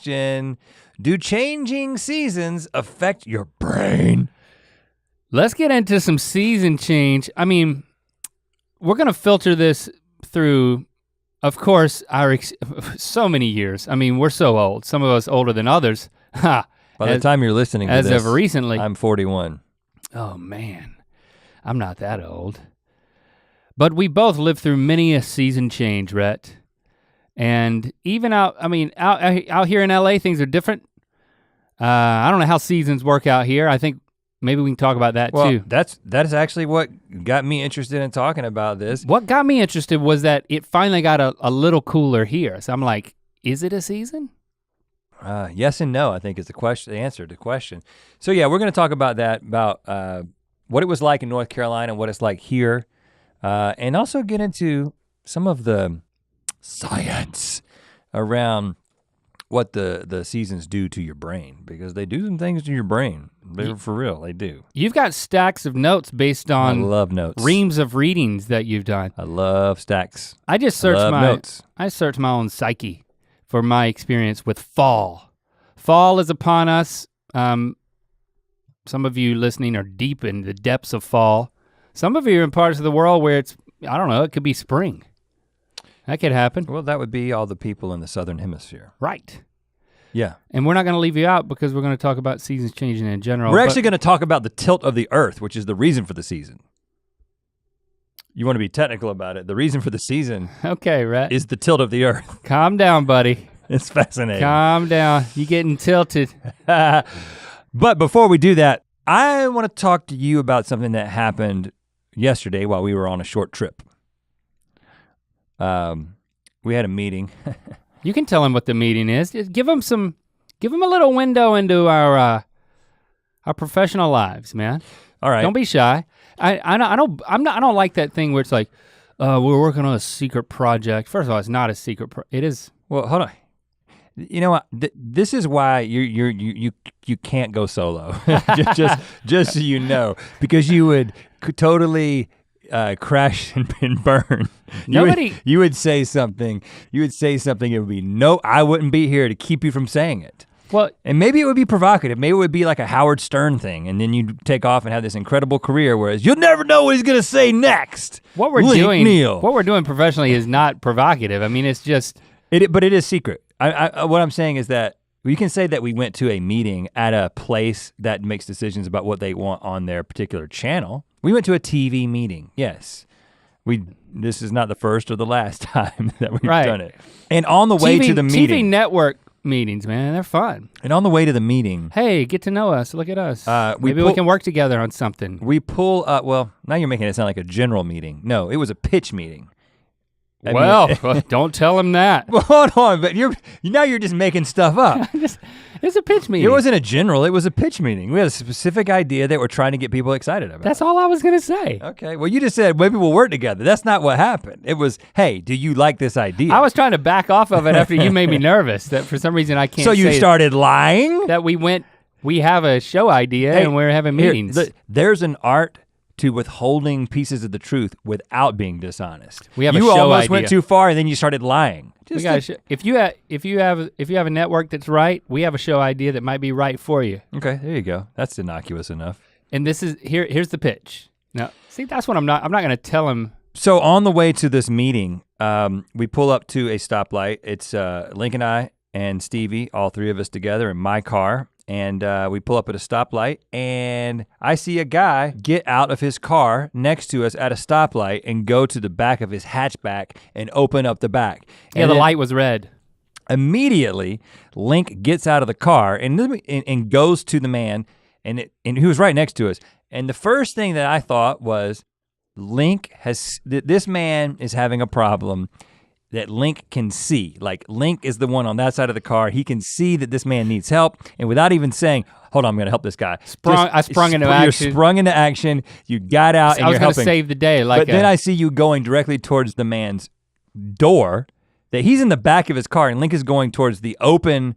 question. Do changing seasons affect your brain? Let's get into some season change. I mean, we're gonna filter this through, of course, so many years. I mean, we're so old. Some of us older than others. Ha. By the time you're listening to as this, of recently, I'm 41. Oh man, I'm not that old. But we both lived through many a season change, Rhett. And even out here in LA, things are different. I don't know how seasons work out here. I think maybe we can talk about that too. That is actually what got me interested in talking about this. What got me interested was that it finally got a little cooler here. So I'm like, is it a season? Yes and no, I think is the answer to the question. So yeah, we're gonna talk about that, about what it was like in North Carolina and what it's like here. And also get into some of the science around what the seasons do to your brain, because they do some things to your brain. They're for real, they do. You've got stacks of notes based on I love notes. reams of readings that you've done. I love stacks. I just searched notes. I searched my own psyche for my experience with fall. Fall is upon us. Some of you listening are deep in the depths of fall. Some of you are in parts of the world where it's, I don't know, it could be spring. That could happen. Well, that would be all the people in the Southern Hemisphere. Right. Yeah. And we're not gonna leave you out because we're gonna talk about seasons changing in general. We're actually gonna talk about the tilt of the earth, which is the reason for the season. You wanna be technical about it. The reason for the season okay, Rhett. is the tilt of the earth. Calm down, buddy. It's fascinating. Calm down, you getting tilted. But before we do that, I wanna talk to you about something that happened yesterday while we were on a short trip. We had a meeting. You can tell him what the meeting is. Just give him a little window into our professional lives, man. All right. Don't be shy. I don't like that thing where it's like, we're working on a secret project. First of all, it's not a secret. It is. Well, hold on. You know what? This is why you can't go solo. just so you know, because you would totally crash and burn. You would say something. You would say something. It would be no. I wouldn't be here to keep you from saying it. Well, and maybe it would be provocative. Maybe it would be like a Howard Stern thing, and then you'd take off and have this incredible career. Whereas you'll never know what he's gonna say next. What we're doing professionally is not provocative. I mean, it's just. But it is secret. What I'm saying is that we can say that we went to a meeting at a place that makes decisions about what they want on their particular channel. We went to a TV meeting, yes. This is not the first or the last time that we've done it. And on the way to the meeting. TV network meetings, man, they're fun. And on the way to the meeting. Hey, get to know us, look at us. Maybe we can work together on something. We pull up, well, now you're making it sound like a general meeting. No, it was a pitch meeting. Well, don't tell him that. Well, hold on, but now you're just making stuff up. It's a pitch meeting. It wasn't a general, it was a pitch meeting. We had a specific idea that we're trying to get people excited about. That's all I was gonna say. Okay, well you just said maybe we'll work together. That's not what happened. It was, hey, do you like this idea? I was trying to back off of it after you made me nervous that for some reason I can't So you started lying? That we have a show idea and we're having meetings. There's an art to withholding pieces of the truth without being dishonest. We have a show idea. You almost idea. Went too far and then you started lying. If you have a network that's right, we have a show idea that might be right for you. Okay, there you go. That's innocuous enough. And here's the pitch. Now, see, that's what I'm not gonna tell him. So on the way to this meeting, we pull up to a stoplight. It's Link and I and Stevie, all three of us together in my car. And we pull up at a stoplight and I see a guy get out of his car next to us at a stoplight and go to the back of his hatchback and open up the back. Yeah, and the light was red. Immediately, Link gets out of the car and goes to the man and he was right next to us. And the first thing that I thought was, this man is having a problem that Link can see. Like Link is the one on that side of the car. He can see that this man needs help, and without even saying, hold on, I'm gonna help this guy. I sprung into action. You're sprung into action, you got out and you're helping. I was gonna save the day. But then I see you going directly towards the man's door, that he's in the back of his car and Link is going towards the open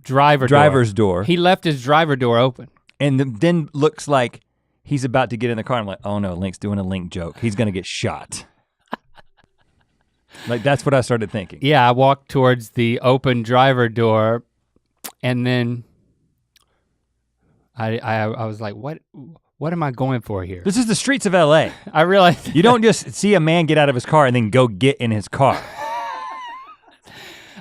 driver's door. He left his driver door open. And then looks like he's about to get in the car. I'm like, oh no, Link's doing a Link joke. He's gonna get shot. Like that's what I started thinking. Yeah, I walked towards the open driver door And then I was like, what am I going for here? This is the streets of LA. I realized you don't just see a man get out of his car and then go get in his car.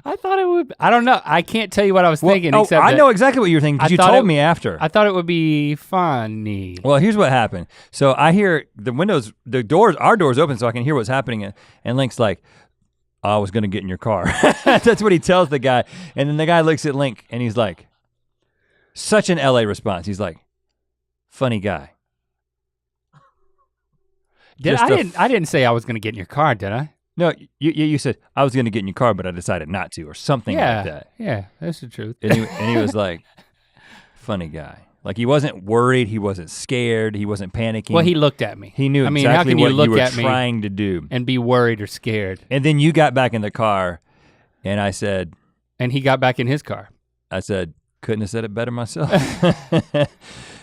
I thought it would, I don't know. I can't tell you what I was thinking except I know exactly what you were thinking because you told me after. I thought it would be funny. Well, here's what happened. So I hear our doors open so I can hear what's happening. And Link's like, I was gonna get in your car. That's what he tells the guy. And then the guy looks at Link and he's like, such an LA response. He's like, funny guy. I didn't say I was gonna get in your car, did I? No, you said, I was gonna get in your car, but I decided not to, or something like that. Yeah, that's the truth. And he was like, funny guy. Like he wasn't worried, he wasn't scared, he wasn't panicking. Well, he looked at me. He knew exactly what you were trying to do. And be worried or scared. And then you got back in the car and I said. And he got back in his car. I said, couldn't have said it better myself.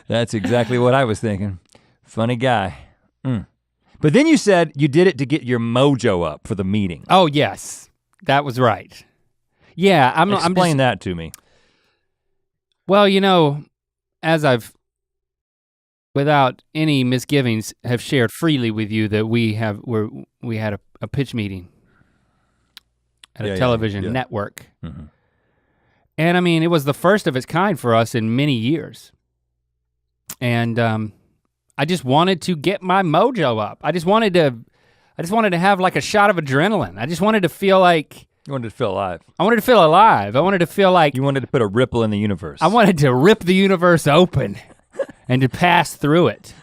That's exactly what I was thinking. Funny guy. But then you said you did it to get your mojo up for the meeting. Oh yes, that was right. Yeah, Explain that to me. Well, you know, as I've, without any misgivings, have shared freely with you that we had a pitch meeting at a television network. Mm-hmm. And I mean, it was the first of its kind for us in many years. And I just wanted to get my mojo up. I just wanted to have like a shot of adrenaline. I just wanted to feel like. You wanted to feel alive. I wanted to feel alive. I wanted to feel like. You wanted to put a ripple in the universe. I wanted to rip the universe open and to pass through it.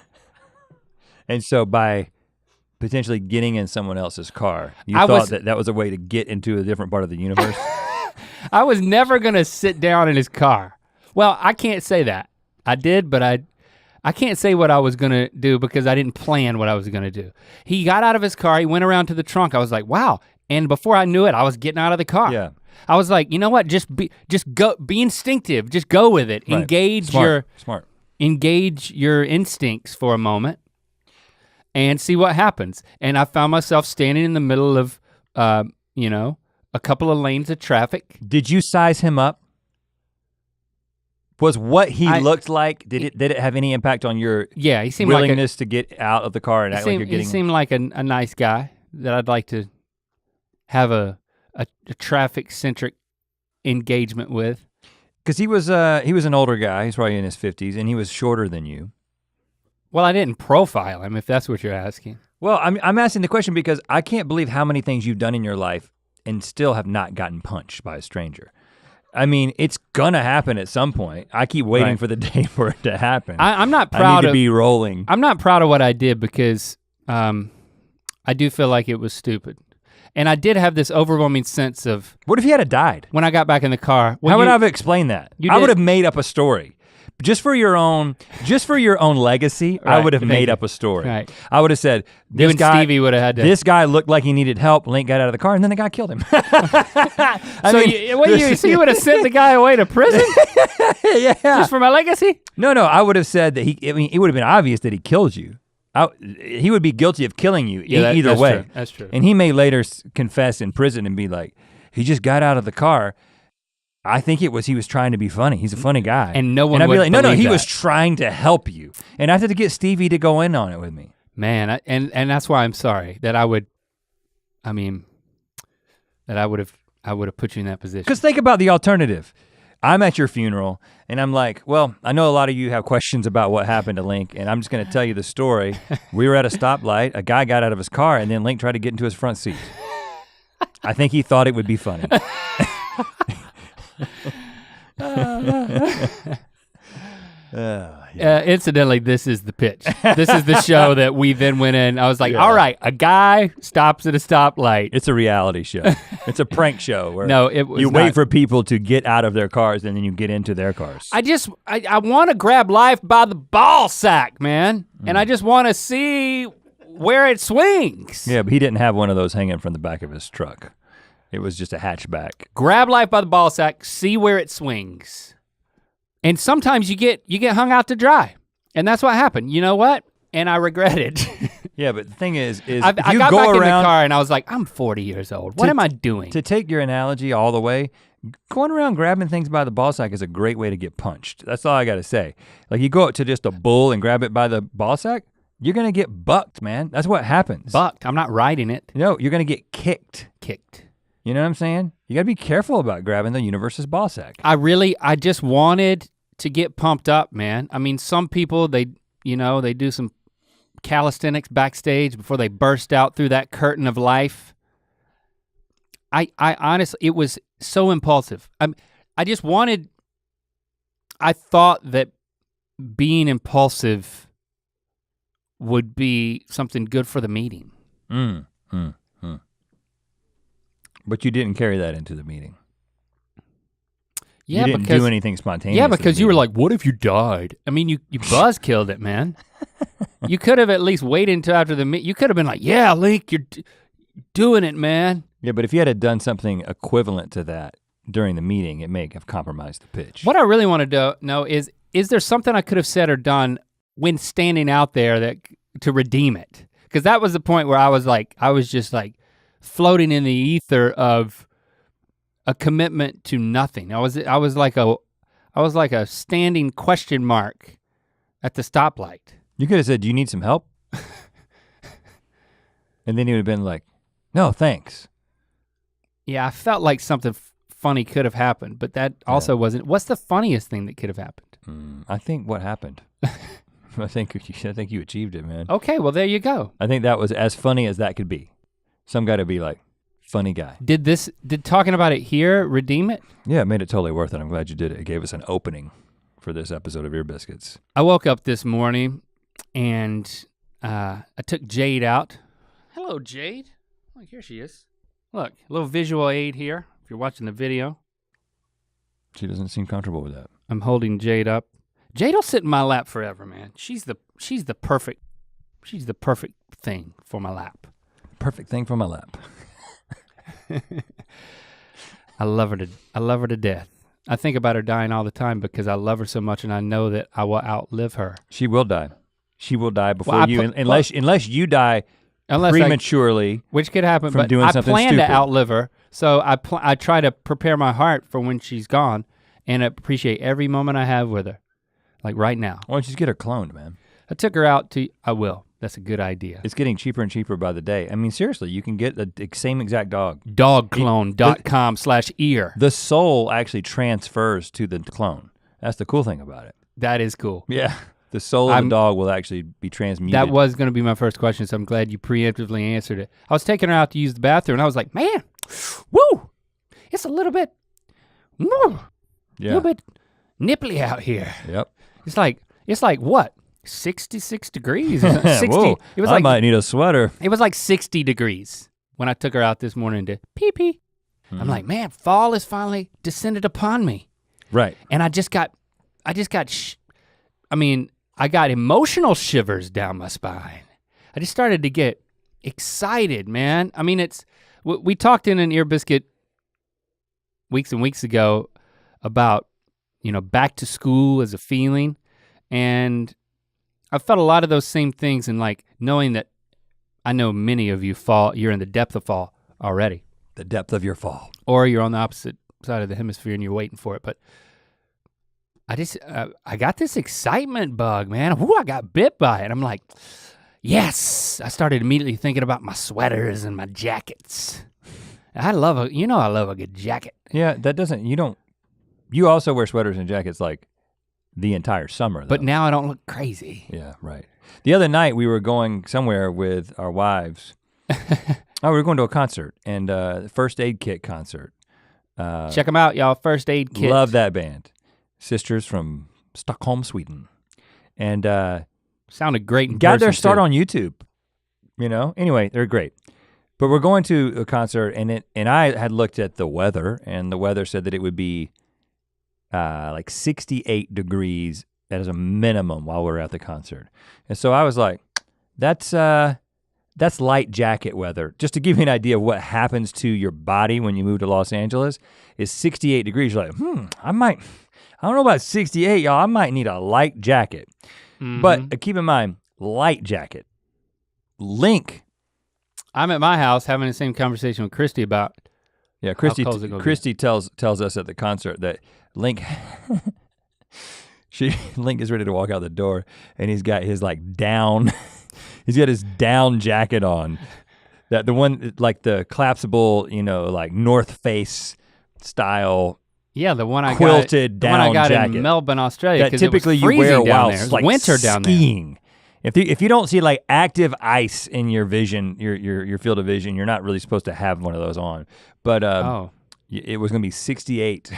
And so by potentially getting in someone else's car, you thought that was a way to get into a different part of the universe? I was never gonna sit down in his car. Well, I can't say that. I did, but I can't say what I was gonna do because I didn't plan what I was gonna do. He got out of his car, he went around to the trunk. I was like, wow. And before I knew it, I was getting out of the car. Yeah. I was like, you know what? Just go, be instinctive. Just go with it. Right. Engage your instincts for a moment and see what happens. And I found myself standing in the middle of, a couple of lanes of traffic. Did you size him up? Was what he looked like, did it have any impact on your he seemed willingness to get out of the car and act like you're getting? He seemed like a nice guy that I'd like to have a traffic-centric engagement with. Because he was an older guy, he's probably in his 50s, and he was shorter than you. Well, I didn't profile him, if that's what you're asking. Well, I'm asking the question because I can't believe how many things you've done in your life and still have not gotten punched by a stranger. I mean, it's gonna happen at some point. I keep waiting for the day for it to happen. I'm not proud I need to be rolling. I'm not proud of what I did because I do feel like it was stupid. And I did have this overwhelming sense of. What if he had died? When I got back in the car. How would I have explained that? I would have made up a story. Just for your own legacy, right, I would have made up a story. Right. I would have said, Stevie would have had to. This guy looked like he needed help. Link got out of the car and then the guy killed him. So you would have sent the guy away to prison? Yeah. Just for my legacy? No, I would have said that it would have been obvious that he killed you. He would be guilty of killing you either way. True. That's true. And he may later confess in prison and be like, he just got out of the car. I think he was trying to be funny. He's a funny guy. And no one would be like, no, he was trying to help you. And I had to get Stevie to go in on it with me. Man, and that's why I'm sorry that I would have put you in that position. Because think about the alternative. I'm at your funeral and I'm like, well, I know a lot of you have questions about what happened to Link and I'm just gonna tell you the story. We were at a stoplight, a guy got out of his car and then Link tried to get into his front seat. I think he thought it would be funny. Incidentally, this is the pitch. This is the show that we then went in. I was like, all right, a guy stops at a stoplight. It's a reality show. It's a prank show where you wait for people to get out of their cars and then you get into their cars. I want to grab life by the ball sack, man. And I just want to see where it swings. Yeah, but he didn't have one of those hanging from the back of his truck. It was just a hatchback. Grab life by the ball sack, see where it swings. And sometimes you get hung out to dry. And that's what happened. You know what? And I regret it. Yeah, but the thing is I got back in the car and I was like, I'm 40 years old. What am I doing? To take your analogy all the way, going around grabbing things by the ball sack is a great way to get punched. That's all I gotta say. Like you go up to just a bull and grab it by the ball sack, you're gonna get bucked, man. That's what happens. Bucked, I'm not riding it. No, you're gonna get kicked. Kicked. You know what I'm saying? You gotta be careful about grabbing the universe's ball sack. I just wanted to get pumped up, man. I mean, some people, they do some calisthenics backstage before they burst out through that curtain of life. I honestly, it was so impulsive. I thought that being impulsive would be something good for the meeting. But you didn't carry that into the meeting. Yeah, you didn't do anything spontaneous. Yeah, because you were like, what if you died? I mean, you buzz killed it, man. You could have at least waited until after the meeting. You could have been like, yeah, Link, you're doing it, man. Yeah, but if you had done something equivalent to that during the meeting, it may have compromised the pitch. What I really want to know is there something I could have said or done when standing out there to redeem it? Because that was the point where I was just like floating in the ether of a commitment to nothing. I was like a standing question mark at the stoplight. You could have said, do you need some help? And then he would have been like, no, thanks. Yeah, I felt like something funny could have happened, but that also wasn't. What's the funniest thing that could have happened? I think what happened. I think you achieved it, man. Okay, well there you go. I think that was as funny as that could be. Some guy to be like, funny guy. Did talking about it here redeem it? Yeah, it made it totally worth it. I'm glad you did it. It gave us an opening for this episode of Ear Biscuits. I woke up this morning and I took Jade out. Hello, Jade. Look, here she is. Look, a little visual aid here, if you're watching the video. She doesn't seem comfortable with that. I'm holding Jade up. Jade will sit in my lap forever, man. She's the perfect thing for my lap. Perfect thing for my lap. I love her to death. I think about her dying all the time because I love her so much and I know that I will outlive her. She will die. She will die before you, unless you die prematurely. Which could happen, from but doing I something plan stupid. to outlive her. So I try to prepare my heart for when she's gone and appreciate every moment I have with her. Like right now. Why don't you just get her cloned, man? I took her out I will. That's a good idea. It's getting cheaper and cheaper by the day. I mean, seriously, you can get the same exact dog. Dogclone.com/ear. The soul actually transfers to the clone. That's the cool thing about it. That is cool. Yeah, the soul of the dog will actually be transmuted. That was gonna be my first question, so I'm glad you preemptively answered it. I was taking her out to use the bathroom and I was like, man, woo, it's a little bit, a little bit nipply out here. Yep. It's like what? 66 degrees. 60. Whoa, It was I like might need a sweater. It was like 60 degrees when I took her out this morning to pee pee. I'm like, man, fall has finally descended upon me. Right. And I got emotional shivers down my spine. I just started to get excited, man. I mean, we talked in an Ear Biscuit weeks and weeks ago about, back to school as a feeling. And I felt a lot of those same things and like knowing that I know many of you you're in the depth of fall already. The depth of your fall. Or you're on the opposite side of the hemisphere and you're waiting for it. But I got this excitement bug, man. Whoo, I got bit by it. I'm like, yes. I started immediately thinking about my sweaters and my jackets. I love a good jacket. Yeah, you also wear sweaters and jackets like the entire summer though. But now I don't look crazy. Yeah, right. The other night we were going somewhere with our wives. We were going to a concert and First Aid Kit concert. Check them out, y'all, First Aid Kit. Love that band. Sisters from Stockholm, Sweden. And sounded great in got person their start too. on YouTube, Anyway, they're great. But we're going to a concert and I had looked at the weather and the weather said that it would be like 68 degrees as a minimum while we were at the concert. And so I was like, that's light jacket weather. Just to give you an idea of what happens to your body when you move to Los Angeles is 68 degrees. You're like, I don't know about 68, y'all. I might need a light jacket. Mm-hmm. But keep in mind, light jacket. Link. I'm at my house having the same conversation with Christy about Yeah, Christy tells us at the concert that Link Link is ready to walk out the door and he's got his like down, he's got his down jacket on. That the one like the collapsible, like North Face style. Yeah, the one I quilted got, down the one I got jacket in Melbourne, Australia. That typically you wear while like winter down skiing. If you don't see like active ice in your vision, your field of vision, you're not really supposed to have one of those on. But it was gonna be 68.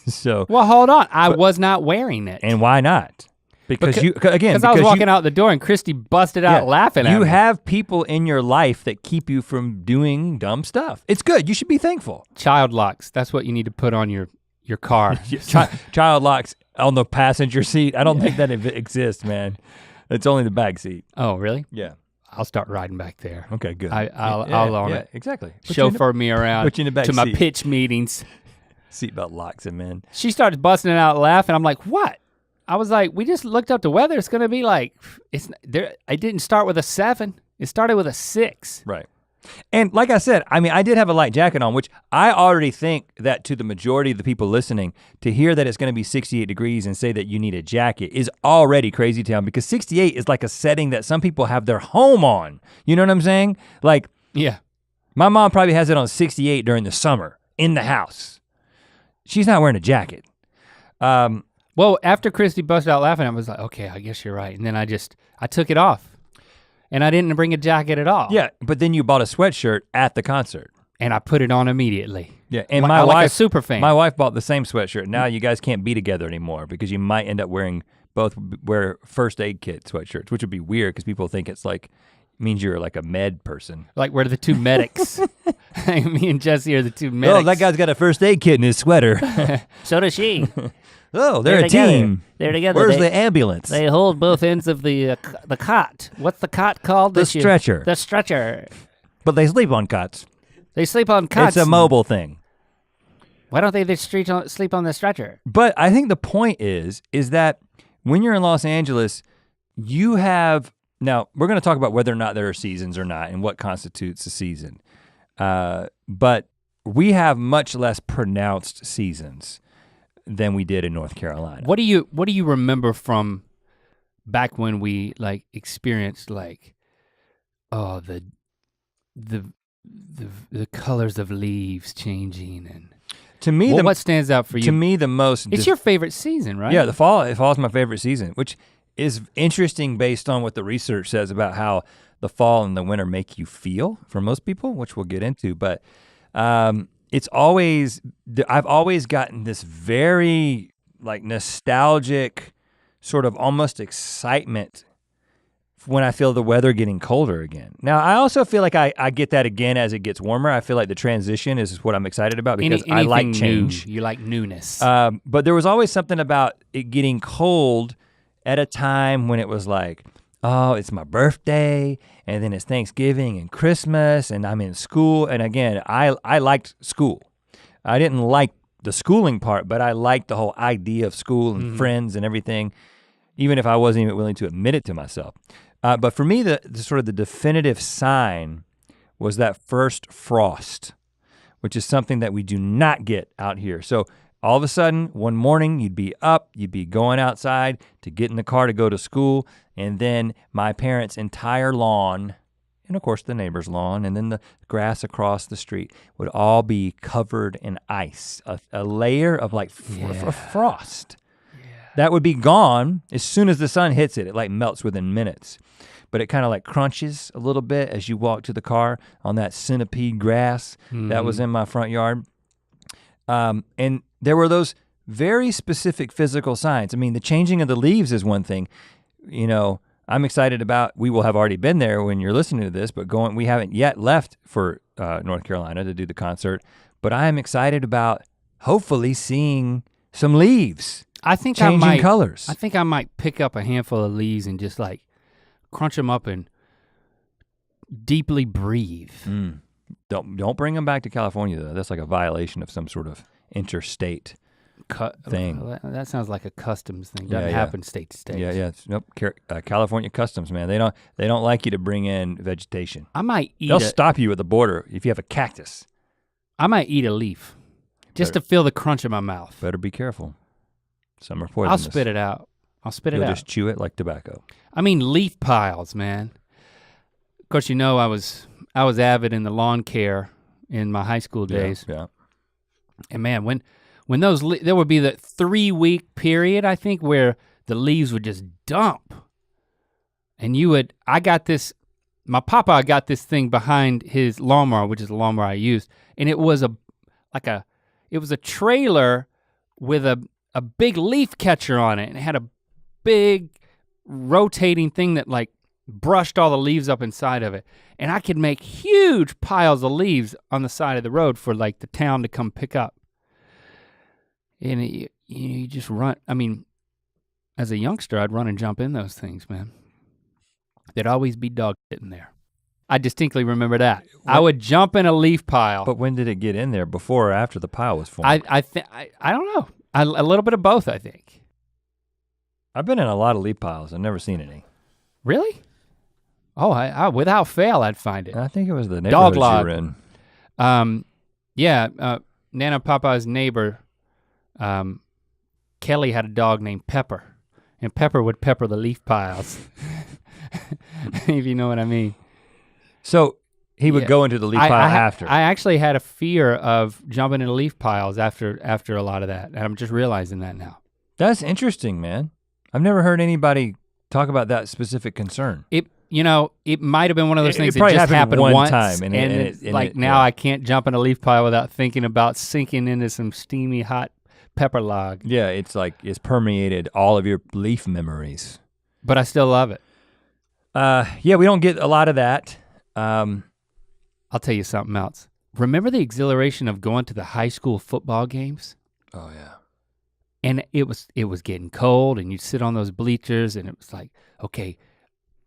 So well, hold on, I was not wearing it. And why not? Because I was walking out the door and Christy busted out laughing at me. You have people in your life that keep you from doing dumb stuff. It's good. You should be thankful. Child locks. That's what you need to put on your car. Child locks on the passenger seat. I don't think that exists, man. It's only the back seat. Oh, really? Yeah. I'll start riding back there. Okay, good. I'll own it. Exactly. Chauffeur me around put you in the back to my seat. pitch meetings. Seatbelt locks him in. She started busting it out laughing. I'm like, what? I was like, we just looked up the weather. It's gonna be like, it's there. I didn't start with a 7. It started with a 6. Right. And like I said, I mean, I did have a light jacket on, which I already think that to the majority of the people listening, to hear that it's gonna be 68 degrees and say that you need a jacket is already crazy town, because 68 is like a setting that some people have their home on. You know what I'm saying? Like, yeah. My mom probably has it on 68 during the summer in the house. She's not wearing a jacket. Well, after Christy busted out laughing, I was like, okay, I guess you're right. And then I took it off. And I didn't bring a jacket at all. Yeah, but then you bought a sweatshirt at the concert. And I put it on immediately. Yeah, and my wife, like a super fan. My wife bought the same sweatshirt. Now you guys can't be together anymore because you might end up wear first aid kit sweatshirts, which would be weird because people think it's like, means you're like a med person. Like we're the two medics. Me and Jesse are the two medics. Oh, that guy's got a first aid kit in his sweater. So does she. Oh, they're a together. team. They're together. Where's the ambulance? They hold both ends of the cot. What's the cot called? The stretcher. The stretcher. But they sleep on cots. They sleep on cots. It's a mobile thing. Why don't they just sleep on the stretcher? But I think the point is that when you're in Los Angeles, you have, now we're gonna talk about whether or not there are seasons or not and what constitutes a season. But we have much less pronounced seasons than we did in North Carolina. What do you remember from back when we like experienced like, oh, the colors of leaves changing, and to me, what stands out for you? To me, the most. It's your favorite season, right? Yeah, fall is my favorite season, which is interesting based on what the research says about how the fall and the winter make you feel for most people, which we'll get into. But it's always, I've always gotten this very like nostalgic sort of almost excitement when I feel the weather getting colder again. Now, I also feel like I get that again as it gets warmer. I feel like the transition is what I'm excited about because I like change. New. You like newness. But there was always something about it getting cold at a time when it was like, oh, it's my birthday, and then it's Thanksgiving and Christmas, and I'm in school. And again, I liked school. I didn't like the schooling part, but I liked the whole idea of school and friends and everything, even if I wasn't even willing to admit it to myself. But for me, the sort of the definitive sign was that first frost, which is something that we do not get out here. So all of a sudden, one morning you'd be up, you'd be going outside to get in the car to go to school, and then my parents' entire lawn, and of course the neighbor's lawn, and then the grass across the street would all be covered in ice, a layer of like frost. That would be gone as soon as the sun hits it. It like melts within minutes. But it kind of like crunches a little bit as you walk to the car on that centipede grass that was in my front yard. And there were those very specific physical signs. I mean, the changing of the leaves is one thing. You know, I'm excited about, we will have already been there when you're listening to this, but we haven't yet left for North Carolina to do the concert. But I am excited about hopefully seeing some leaves. I think changing colors. I think I might pick up a handful of leaves and just like crunch them up and deeply breathe. Don't bring them back to California though. That's like a violation of some sort of interstate thing. That sounds like a customs thing. Doesn't happen state to state. Yeah. Nope. California customs, man. They don't like you to bring in vegetation. I might eat. They'll stop you at the border if you have a cactus. I might eat a leaf just to feel the crunch in my mouth. Better be careful. Some are poisonous. I'll spit it out. You'll just chew it like tobacco. I mean leaf piles, man. Of course, you know I was avid in the lawn care in my high school days. Yeah. And man, when those there would be the 3-week period, I think, where the leaves would just dump. And my papa got this thing behind his lawnmower, which is the lawnmower I used, and it was a trailer with a big leaf catcher on it, and it had a big rotating thing that like brushed all the leaves up inside of it. And I could make huge piles of leaves on the side of the road for like the town to come pick up. And you just run, I mean, as a youngster, I'd run and jump in those things, man. There'd always be dog sitting there. I distinctly remember that. I would jump in a leaf pile. But when did it get in there? Before or after the pile was formed? I don't know. A little bit of both, I think. I've been in a lot of leaf piles. I've never seen any. Really? Oh, I without fail, I'd find it. I think it was the neighborhoods you were in. Nana Papa's neighbor, Kelly had a dog named Pepper, and Pepper would pepper the leaf piles, if you know what I mean. So he would go into the leaf pile after. I actually had a fear of jumping into leaf piles after a lot of that, and I'm just realizing that now. That's interesting, man. I've never heard anybody talk about that specific concern. It might have been one of those things that probably just happened one once, time, now I can't jump in a leaf pile without thinking about sinking into some steamy hot pepper log. Yeah, it's like it's permeated all of your leaf memories. But I still love it. Yeah, we don't get a lot of that. I'll tell you something else. Remember the exhilaration of going to the high school football games? Oh yeah. And it was getting cold, and you'd sit on those bleachers, and it was like, okay,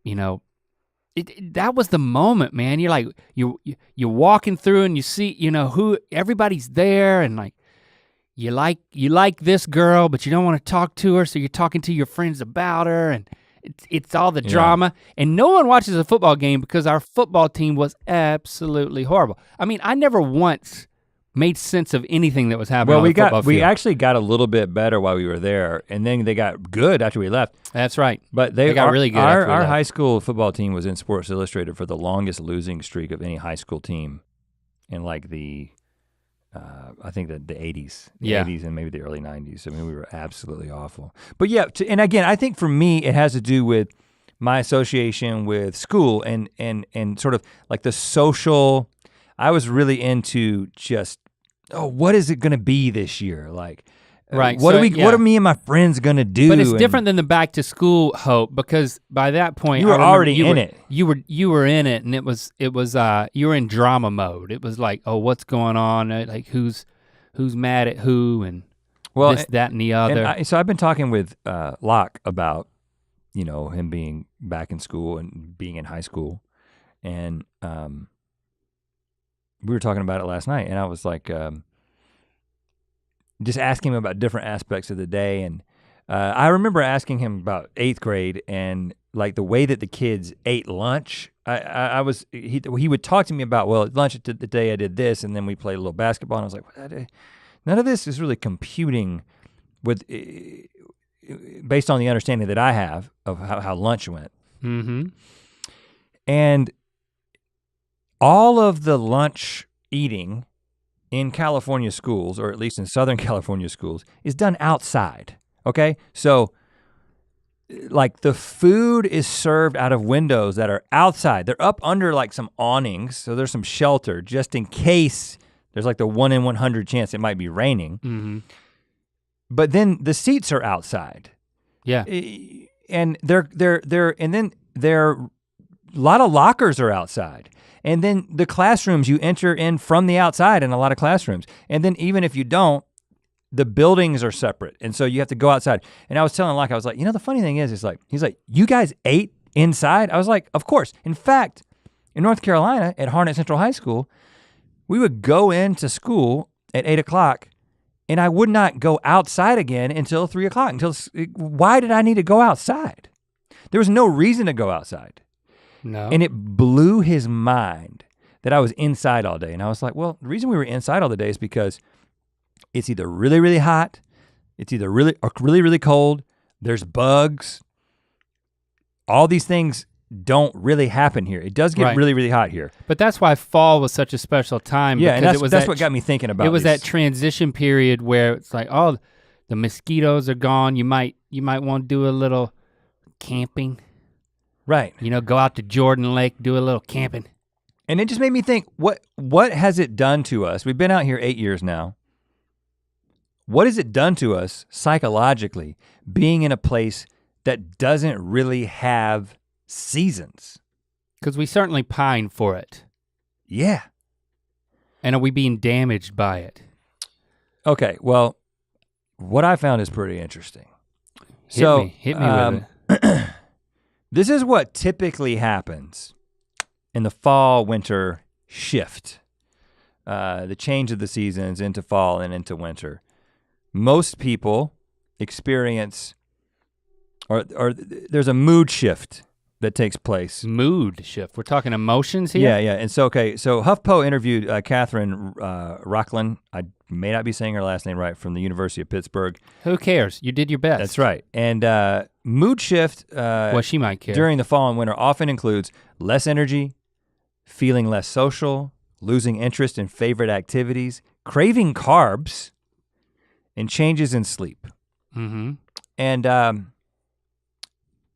you know, that was the moment, man. You're like, you're walking through, and you see, you know, who everybody's there, and like, you like this girl, but you don't want to talk to her, so you're talking to your friends about her, and it's all the drama. And no one watches a football game because our football team was absolutely horrible. I mean, I never once made sense of anything that was happening on the football field. We actually got a little bit better while we were there, and then they got good after we left. That's right. But they got really good after we our left. high school football team was in Sports Illustrated for the longest losing streak of any high school team in like the I think the 80s, the 80s and maybe the early 90s. I mean, we were absolutely awful. But yeah, and again, I think for me, it has to do with my association with school and sort of like the social. I was really into just, what is it gonna be this year? Like, right. What are me and my friends gonna do? But it's different than the back to school hope, because by that point you were already in it. You were in it, and it was you were in drama mode. It was like, oh, what's going on? Like who's mad at who, and this, that, and the other. So I've been talking with Locke about, you know, him being back in school and being in high school, and we were talking about it last night, and I was like, just asking him about different aspects of the day. And I remember asking him about 8th grade and like the way that the kids ate lunch. He would talk to me about, well, at lunch the day I did this, and then we played a little basketball, and I was like, none of this is really computing with, based on the understanding that I have of how lunch went. Mm-hmm. And all of the lunch eating in California schools, or at least in Southern California schools, is done outside, okay? So like the food is served out of windows that are outside. They're up under like some awnings, so there's some shelter just in case there's like the 1 in 100 chance it might be raining. Mm-hmm. But then the seats are outside. Yeah. And a lot of lockers are outside. And then the classrooms you enter in from the outside in a lot of classrooms. And then even if you don't, the buildings are separate. And so you have to go outside. And I was telling Locke, I was like, you know, the funny thing is like, he's like, you guys ate inside? I was like, of course. In fact, in North Carolina at Harnett Central High School, we would go into school at 8 o'clock and I would not go outside again until 3 o'clock. Why did I need to go outside? There was no reason to go outside. No. And it blew his mind that I was inside all day. And I was like, well, the reason we were inside all the day is because it's either really, really hot, it's either really cold, there's bugs. All these things don't really happen here. It does get really, really hot here. But that's why fall was such a special time. Yeah, and that's what got me thinking about it. It was that transition period where it's like, oh, the mosquitoes are gone. You might want to do a little camping. Right. You know, go out to Jordan Lake, do a little camping. And it just made me think, what has it done to us? We've been out here 8 years now. What has it done to us psychologically being in a place that doesn't really have seasons? Because we certainly pine for it. Yeah. And are we being damaged by it? Okay, well, what I found is pretty interesting. Hit me with it. This is what typically happens in the fall-winter shift. The change of the seasons into fall and into winter. Most people experience, or there's a mood shift that takes place. Mood shift, we're talking emotions here? Yeah, and so HuffPo interviewed Catherine Rocklin, I may not be saying her last name right, from the University of Pittsburgh. Who cares? You did your best. That's right, and mood shift well, she might care. during the fall and winter often includes less energy, feeling less social, losing interest in favorite activities, craving carbs, and changes in sleep. Mm-hmm. And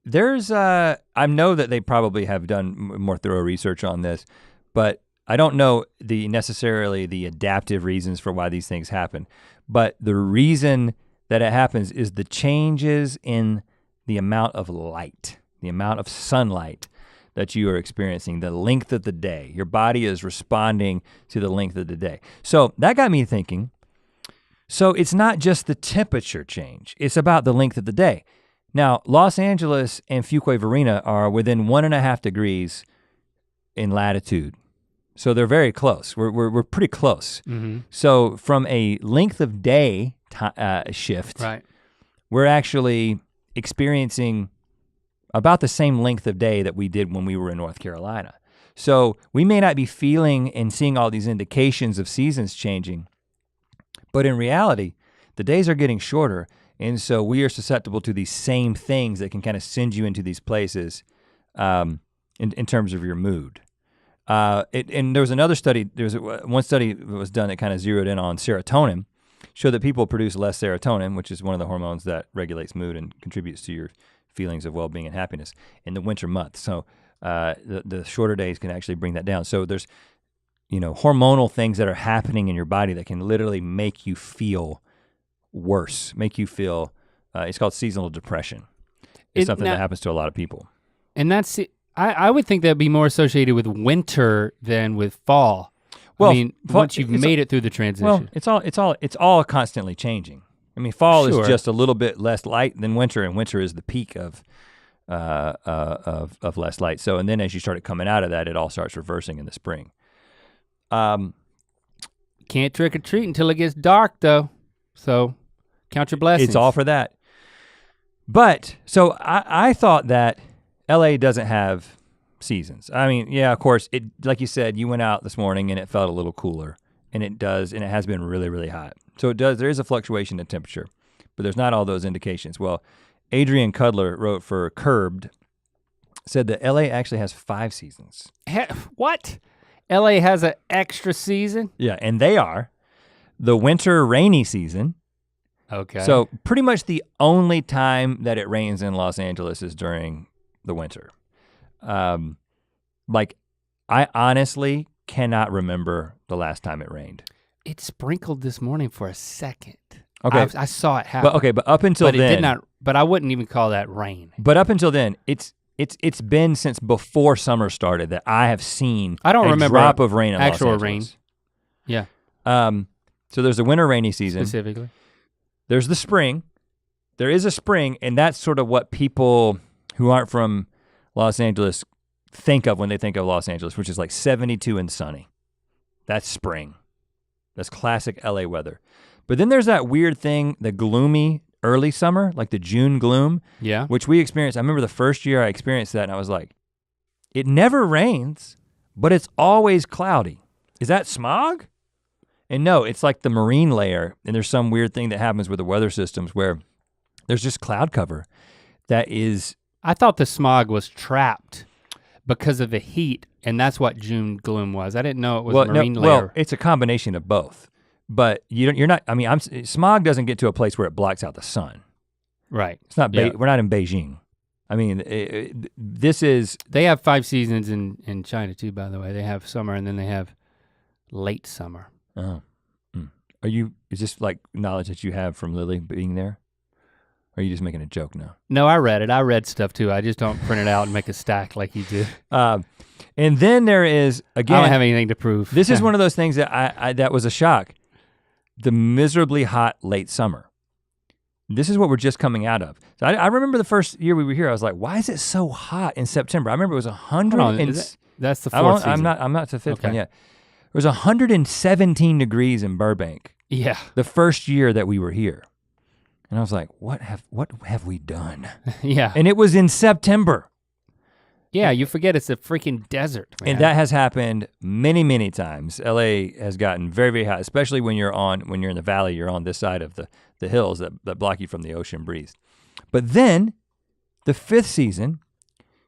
there's, I know that they probably have done more thorough research on this, but I don't know necessarily the adaptive reasons for why these things happen. But the reason that it happens is the changes in the amount of light, the amount of sunlight that you are experiencing, the length of the day. Your body is responding to the length of the day. So that got me thinking, so it's not just the temperature change, it's about the length of the day. Now, Los Angeles and Fuquay-Varina are within 1.5 degrees in latitude. So they're very close, we're pretty close. Mm-hmm. So from a length of day shift, right. We're actually experiencing about the same length of day that we did when we were in North Carolina. So we may not be feeling and seeing all these indications of seasons changing, but in reality, the days are getting shorter, and so we are susceptible to these same things that can kind of send you into these places in terms of your mood. And there was another study, one study that was done that kind of zeroed in on serotonin, showed that people produce less serotonin, which is one of the hormones that regulates mood and contributes to your feelings of well-being and happiness in the winter months. So the shorter days can actually bring that down. So there's, hormonal things that are happening in your body that can literally make you feel worse, make you feel, it's called seasonal depression. It's something that happens to a lot of people. And that's, I would think that'd be more associated with winter than with fall. Well, I mean, once you've made it through the transition. Well, it's all constantly changing. I mean, fall Sure. is just a little bit less light than winter, and winter is the peak of less light. So, and then as you started coming out of that, it all starts reversing in the spring. Can't trick or treat until it gets dark, though. So, count your blessings. It's all for that. But so I thought that LA doesn't have seasons. I mean, yeah, of course, it, like you said, you went out this morning and it felt a little cooler, and it does, and it has been really, really hot. So it does, there is a fluctuation in temperature, but there's not all those indications. Well, Adrian Cudler wrote for Curbed, said that LA actually has 5 seasons. What? LA has an extra season? Yeah, and they are the winter rainy season. Okay. So pretty much the only time that it rains in Los Angeles is during the winter. Like, I honestly cannot remember the last time it rained. It sprinkled this morning for a second. Okay. I saw it happen. But up until but then. It did not, but I wouldn't even call that rain. But up until then, it's been since before summer started that I have seen I don't remember drop of rain in actual Los rain. Angeles. Yeah. So there's the winter rainy season. Specifically. There's the spring. There is a spring, and that's sort of what people who aren't from Los Angeles think of when they think of Los Angeles, which is like 72 and sunny. That's spring. That's classic LA weather. But then there's that weird thing, the gloomy early summer, like the June gloom, Yeah. which we experienced. I remember the first year I experienced that, and I was like, it never rains, but it's always cloudy. Is that smog? And no, it's like the marine layer, and there's some weird thing that happens with the weather systems where there's just cloud cover that is. I thought the smog was trapped because of the heat, and that's what June gloom was. I didn't know it was marine layer. Well, it's a combination of both, but you're not. I mean, smog doesn't get to a place where it blocks out the sun. Right. It's not. We're not in Beijing. I mean, this is. They have 5 seasons in China too, by the way. They have summer and then they have late summer. Oh. Is this like knowledge that you have from Lily being there? Or are you just making a joke now? No, I read it. I read stuff too. I just don't print it out and make a stack like you do. And then there is, again. I don't have anything to prove. This is one of those things that that was a shock. The miserably hot late summer. This is what we're just coming out of. So I remember the first year we were here, I was like, why is it so hot in September? I remember it was 100 that's the fourth season. I'm not to the fifth one yet. It was 117 degrees in Burbank. Yeah. The first year that we were here. And I was like, what have we done? Yeah. And it was in September. Yeah, you forget it's a freaking desert, man. And that has happened many, many times. LA has gotten very, very hot, especially when you're in the valley, you're on this side of the hills that block you from the ocean breeze. But then the 5th season,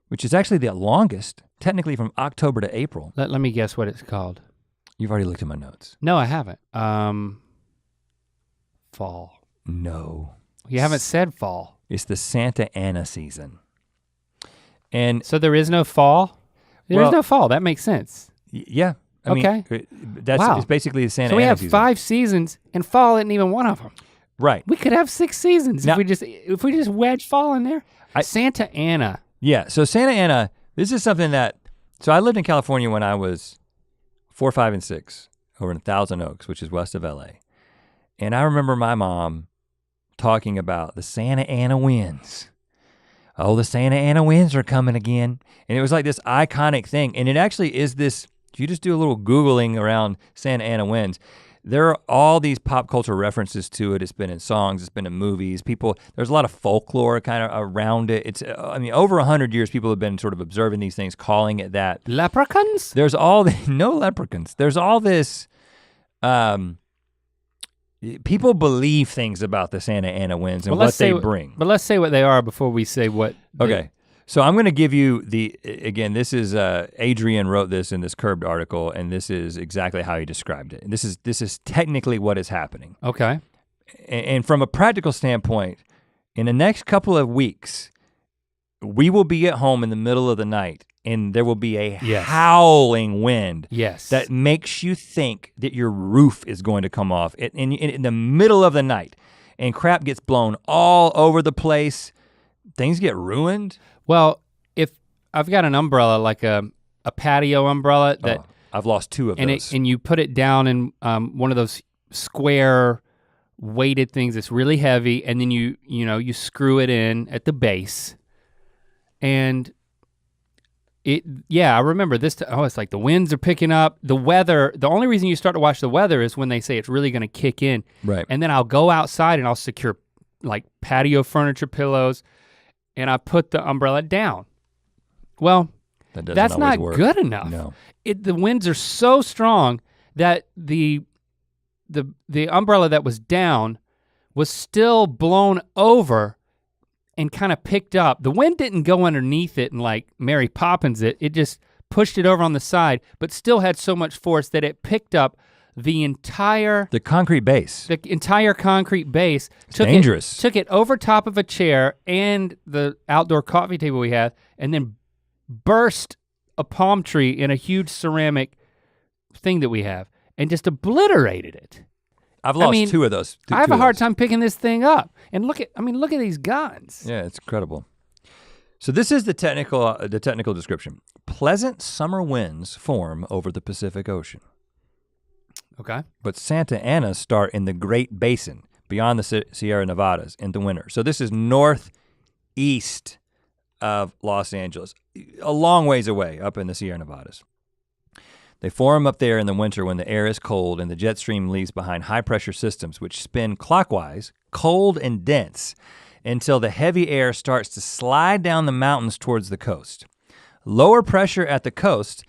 which is actually the longest, technically from October to April. Let me guess what it's called. You've already looked at my notes. No, I haven't. Fall. No. You haven't said fall. It's the Santa Ana season. And so there is no fall? There is no fall, that makes sense. Yeah. I mean, it's basically the Santa Ana season. So we have 5 seasons and fall isn't even one of them. Right. We could have 6 seasons now, if we just wedge fall in there. Santa Ana. Yeah, so Santa Ana, this is something so I lived in California when I was 4, 5, and 6 over in Thousand Oaks, which is west of LA. And I remember my mom talking about the Santa Ana winds. Oh, the Santa Ana winds are coming again. And it was like this iconic thing. And it actually is this, if you just do a little Googling around Santa Ana winds, there are all these pop culture references to it. It's been in songs, it's been in movies. There's a lot of folklore kind of around it. It's, over 100 years, people have been sort of observing these things, calling it that. Leprechauns? There's no leprechauns. There's all this, people believe things about the Santa Ana winds and what they bring. But let's say what they are before we say what. Okay. So I'm gonna give you again, this is, Adrian wrote this in this Curbed article, and this is exactly how he described it. And this is technically what is happening. Okay. And from a practical standpoint, in the next couple of weeks, we will be at home in the middle of the night, and there will be a howling wind that makes you think that your roof is going to come off in the middle of the night, and crap gets blown all over the place. Things get ruined. Well, if I've got an umbrella, like a patio umbrella that I've lost 2 of those. And you put it down in one of those square weighted things that's really heavy, and then you screw it in at the base. And I remember this, it's like the winds are picking up, the weather, the only reason you start to watch the weather is when they say it's really gonna kick in. Right. And then I'll go outside and I'll secure like patio furniture pillows, and I put the umbrella down. Well, that's not good enough. No. The winds are so strong that the umbrella that was down was still blown over and kind of picked up. The wind didn't go underneath it and like Mary Poppins it just pushed it over on the side, but still had so much force that it picked up the concrete base. The entire concrete base. It's dangerous. Took it over top of a chair and the outdoor coffee table we have, and then burst a palm tree in a huge ceramic thing that we have, and just obliterated it. I've lost 2 of those. I have a hard time picking this thing up. And look at these guns. Yeah, it's incredible. So this is the technical description. Pleasant summer winds form over the Pacific Ocean. Okay. But Santa Ana start in the Great Basin beyond the Sierra Nevadas in the winter. So this is northeast of Los Angeles, a long ways away up in the Sierra Nevadas. They form up there in the winter when the air is cold and the jet stream leaves behind high pressure systems which spin clockwise, cold and dense, until the heavy air starts to slide down the mountains towards the coast. Lower pressure at the coast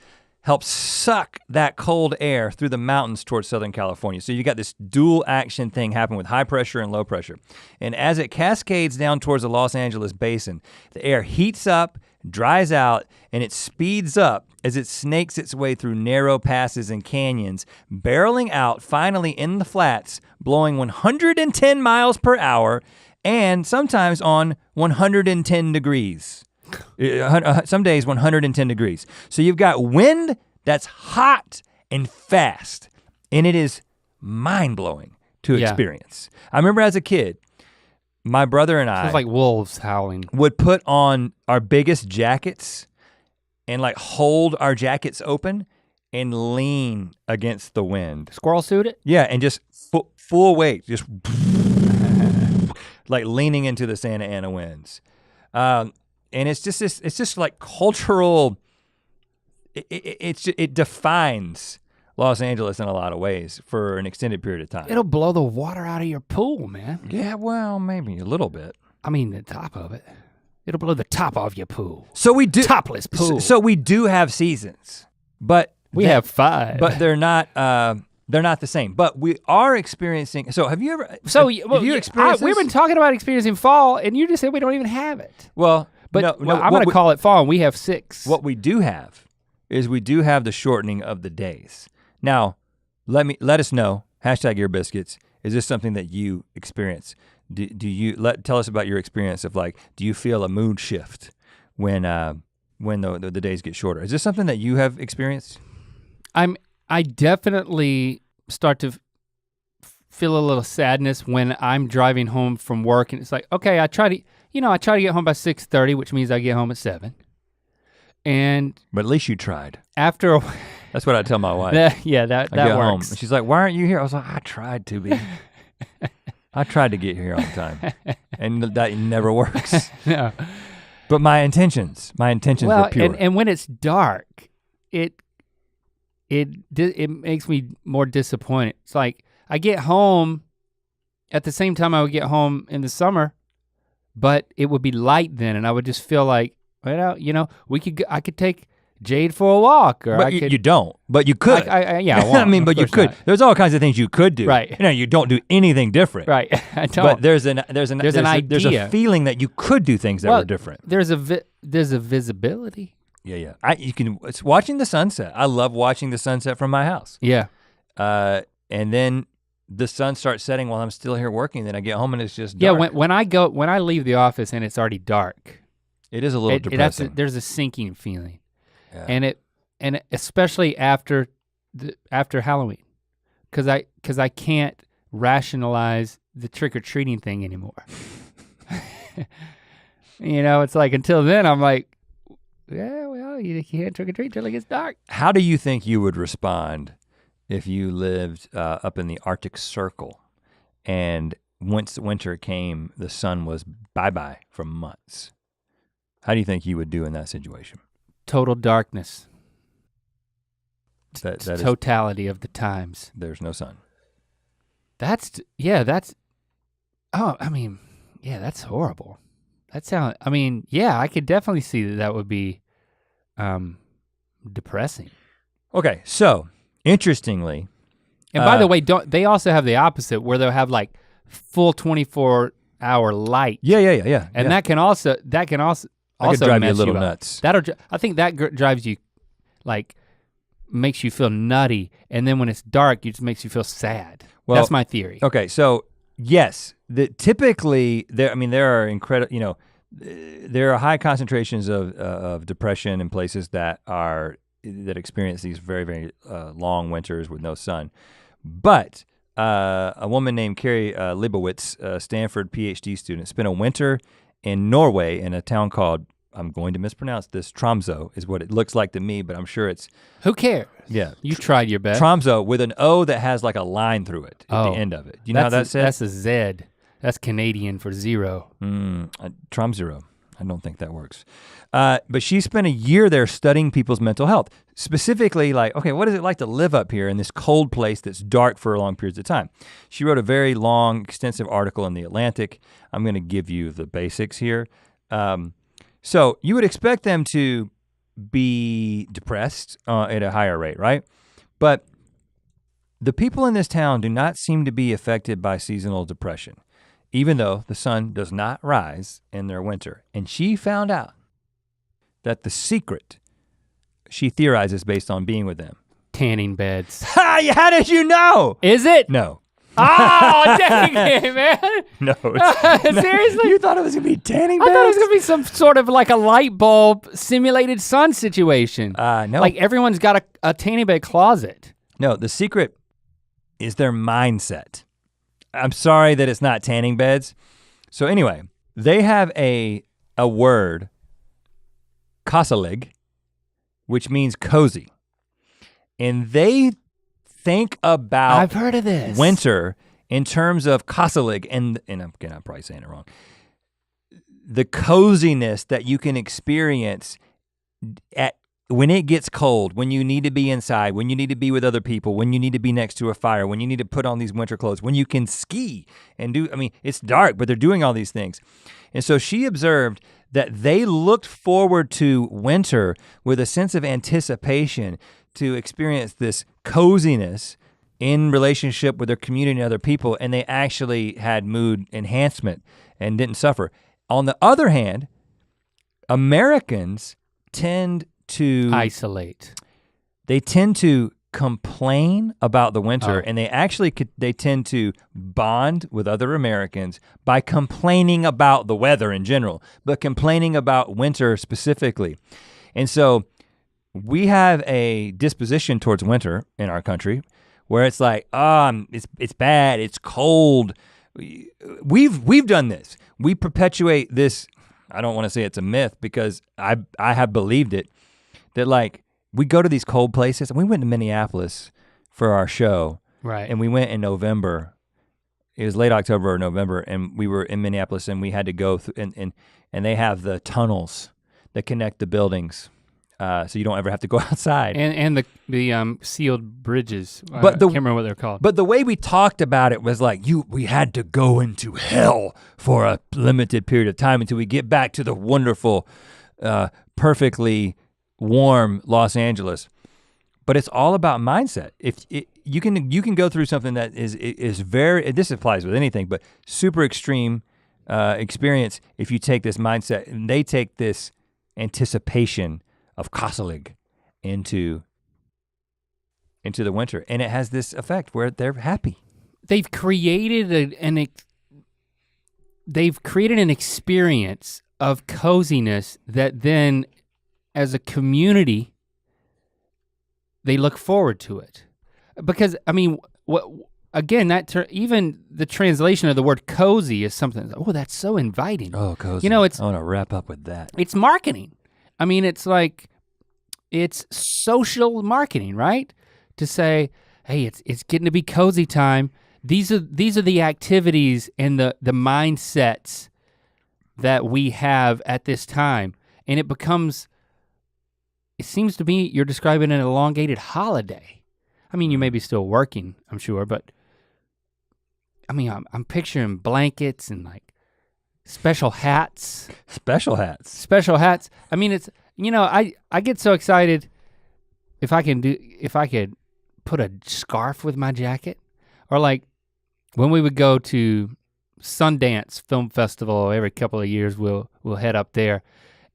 helps suck that cold air through the mountains towards Southern California. So you got this dual action thing happen with high pressure and low pressure. And as it cascades down towards the Los Angeles basin, the air heats up, dries out, and it speeds up as it snakes its way through narrow passes and canyons, barreling out finally in the flats, blowing 110 miles per hour, and sometimes on 110 degrees. Some days 110 degrees. So you've got wind that's hot and fast, and it is mind-blowing to experience. I remember as a kid, my brother and I It's like wolves howling. would put on our biggest jackets and like hold our jackets open and lean against the wind. Squirrel suit it? Yeah, and just full weight, just like leaning into the Santa Ana winds. And it's just like cultural, it defines Los Angeles in a lot of ways for an extended period of time. It'll blow the water out of your pool, man. Yeah, well, maybe a little bit. I mean, the top of it. It'll blow the top off your pool. So we do Topless pool. So we do have seasons, but we have 5. but they're not the same. But we are experiencing. So have you ever? So have you experienced? we've been talking about experiencing fall, and you just said we don't even have it. Well, But no, I'm gonna call it fall, and we have 6. What we do have is we do have the shortening of the days. Now, let us know. #Ear Biscuits. Is this something that you experience? Do you tell us about your experience of like? Do you feel a mood shift when the days get shorter? Is this something that you have experienced? I definitely start to feel a little sadness when I'm driving home from work, and it's like, okay, I try to get home by 6:30, which means I get home at 7. But at least you tried. After a That's what I tell my wife. that I get works. home, and she's like, "Why aren't you here?" I was like, "I tried to be. I tried to get here on time, and that never works." No. But my intentions were pure. and when it's dark, it makes me more disappointed. It's like I get home at the same time I would get home in the summer, but it would be light then, and I would just feel like, well, I could take Jade for a walk, or but you don't, but you could. I won't, I mean, but you could. Not. There's all kinds of things you could do. Right. You don't do anything different. Right. I don't. But there's an idea. There's a feeling that you could do things that were different. There's a visibility. Yeah. It's watching the sunset. I love watching the sunset from my house. Yeah. And then the sun starts setting while I'm still here working. Then I get home and it's just dark. Yeah. When I leave the office and it's already dark. It is a little depressing. There's a sinking feeling, yeah. and especially after Halloween, because I can't rationalize the trick-or-treating thing anymore. It's like until then I'm like, yeah, well, you can't trick-or-treat till it gets dark. How do you think you would respond if you lived up in the Arctic Circle and once winter came, the sun was bye-bye for months? How do you think you would do in that situation? Total darkness. That totality of the times. There's no sun. That's horrible. I could definitely see that would be depressing. Okay, so interestingly. And by the way, they also have the opposite where they'll have like full 24-hour light. Yeah. And that can also that could drive you a little up. nuts. I think that drives you, like, makes you feel nutty, and then when it's dark, it just makes you feel sad. Well, that's my theory. Okay, so yes, typically there are incredible, there are high concentrations of depression in places that experience these very, very long winters with no sun. But a woman named Carrie Leibowitz, a Stanford PhD student, spent a winter in Norway in a town called, I'm going to mispronounce this, Tromsø is what it looks like to me, but I'm sure it's. Who cares? Yeah. You tried your best. Tromsø with an O that has like a line through it at the end of it. You know how that's said? That's a Z. That's Canadian for zero. Tromsø. I don't think that works. But she spent a year there studying people's mental health. Specifically like, okay, what is it like to live up here in this cold place that's dark for long periods of time? She wrote a very long, extensive article in The Atlantic. I'm gonna give you the basics here. So you would expect them to be depressed at a higher rate, right? But the people in this town do not seem to be affected by seasonal depression, even though the sun does not rise in their winter. And she found out that the secret, she theorizes based on being with them. Tanning beds. How did you know? Is it? No. Oh, dang it, man. No. It's, Seriously? You thought it was gonna be tanning I beds? thought it was gonna be some sort of like a light bulb simulated sun situation. No. Like everyone's got a tanning bed closet. No, the secret is their mindset. I'm sorry that it's not tanning beds. So anyway, they have a word, kasalig, which means cozy. And they think about I've heard of this. winter in terms of kasalig, and I'm probably saying it wrong. The coziness that you can experience when it gets cold, when you need to be inside, when you need to be with other people, when you need to be next to a fire, when you need to put on these winter clothes, when you can ski and it's dark, but they're doing all these things. And so she observed that they looked forward to winter with a sense of anticipation to experience this coziness in relationship with their community and other people, and they actually had mood enhancement and didn't suffer. On the other hand, Americans tend to isolate. They tend to complain about the winter, and they tend to bond with other Americans by complaining about the weather in general, but complaining about winter specifically. And so we have a disposition towards winter in our country where it's like, it's bad, it's cold. We've done this. We perpetuate this. I don't want to say it's a myth because I have believed it, that like we go to these cold places, and we went to Minneapolis for our show. Right. And we went in November. It was late October or November, and we were in Minneapolis, and we had to go through, and they have the tunnels that connect the buildings. So you don't ever have to go outside. And the sealed bridges. But I can't remember what they're called. But the way we talked about it was like, we had to go into hell for a limited period of time until we get back to the wonderful, perfectly warm Los Angeles. But it's all about mindset. If you can go through something that is very, this applies with anything, but super extreme experience if you take this mindset, and they take this anticipation of kasalig into the winter, and it has this effect where they're happy. They've created an experience of coziness that then, as a community, they look forward to it. Because I mean, again, even the translation of the word cozy is something. Oh, that's so inviting. Oh, cozy. You know, I want to wrap up with that. It's marketing. I mean, it's like, it's social marketing, right? To say, hey, it's getting to be cozy time. These are the activities and the mindsets that we have at this time. And it seems to me you're describing an elongated holiday. I mean, you may be still working, I'm sure, but I mean, I'm picturing blankets and like special hats. Special hats. Special hats. I mean, it's, I get so excited if I could put a scarf with my jacket, or like when we would go to Sundance Film Festival every couple of years, we'll head up there.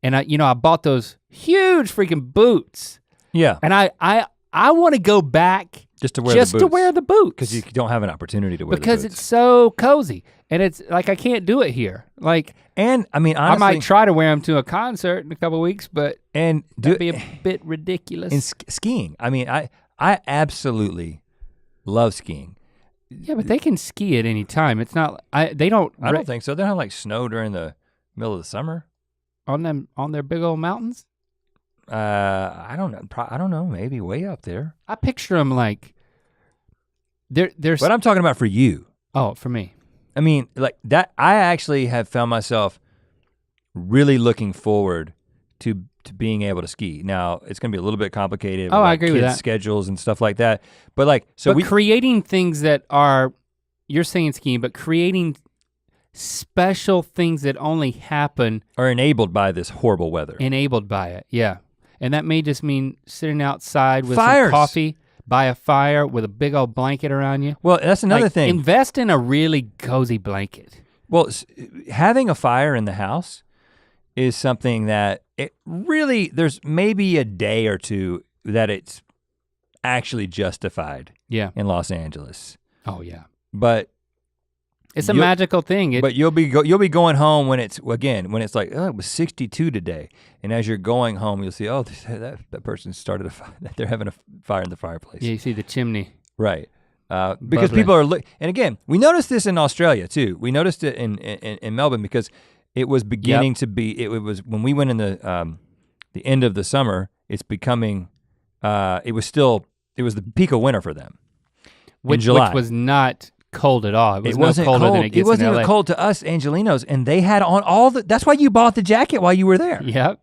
And I bought those huge freaking boots. Yeah. And I want to go back just to wear the boots. Because you don't have an opportunity to wear the boots. Because it's so cozy. And it's like, I can't do it here. Like, and I mean, honestly, I might try to wear them to a concert in a couple of weeks, but that'd be a bit ridiculous. And skiing, I mean, I absolutely love skiing. Yeah, but they can ski at any time. It's not, they don't. I don't think so. They don't have like snow during the middle of the summer. On their big old mountains? I don't know. I don't know. Maybe way up there. I picture them like there's. But I'm talking about for you. Oh, for me. I mean, like that. I actually have found myself really looking forward to being able to ski. Now it's gonna be a little bit complicated. Oh, I agree with that. Schedules and stuff like that. But like, creating things that are, you're saying skiing, but creating special things that only happen are enabled by this horrible weather. Enabled by it, yeah. And that may just mean sitting outside with Fires. some coffee by a fire with a big old blanket around you. Well, that's another thing. Invest in a really cozy blanket. Well, having a fire in the house is something that it really, there's maybe a day or two that it's actually justified in Los Angeles. Oh yeah. But it's a magical thing. But you'll be going home when it's like, oh, it was 62 today. And as you're going home, you'll see, oh, that person started a fire. They're having a fire in the fireplace. Yeah, you see the chimney. Right. Because people are, and again, we noticed this in Australia too. We noticed it in Melbourne because it was beginning to be, it was, when we went in the end of the summer, it's becoming, it was the peak of winter for them. Which was not cold at all. It wasn't colder cold. than it gets wasn't in even LA. cold to us Angelinos, and they had on that's why you bought the jacket while you were there. Yep.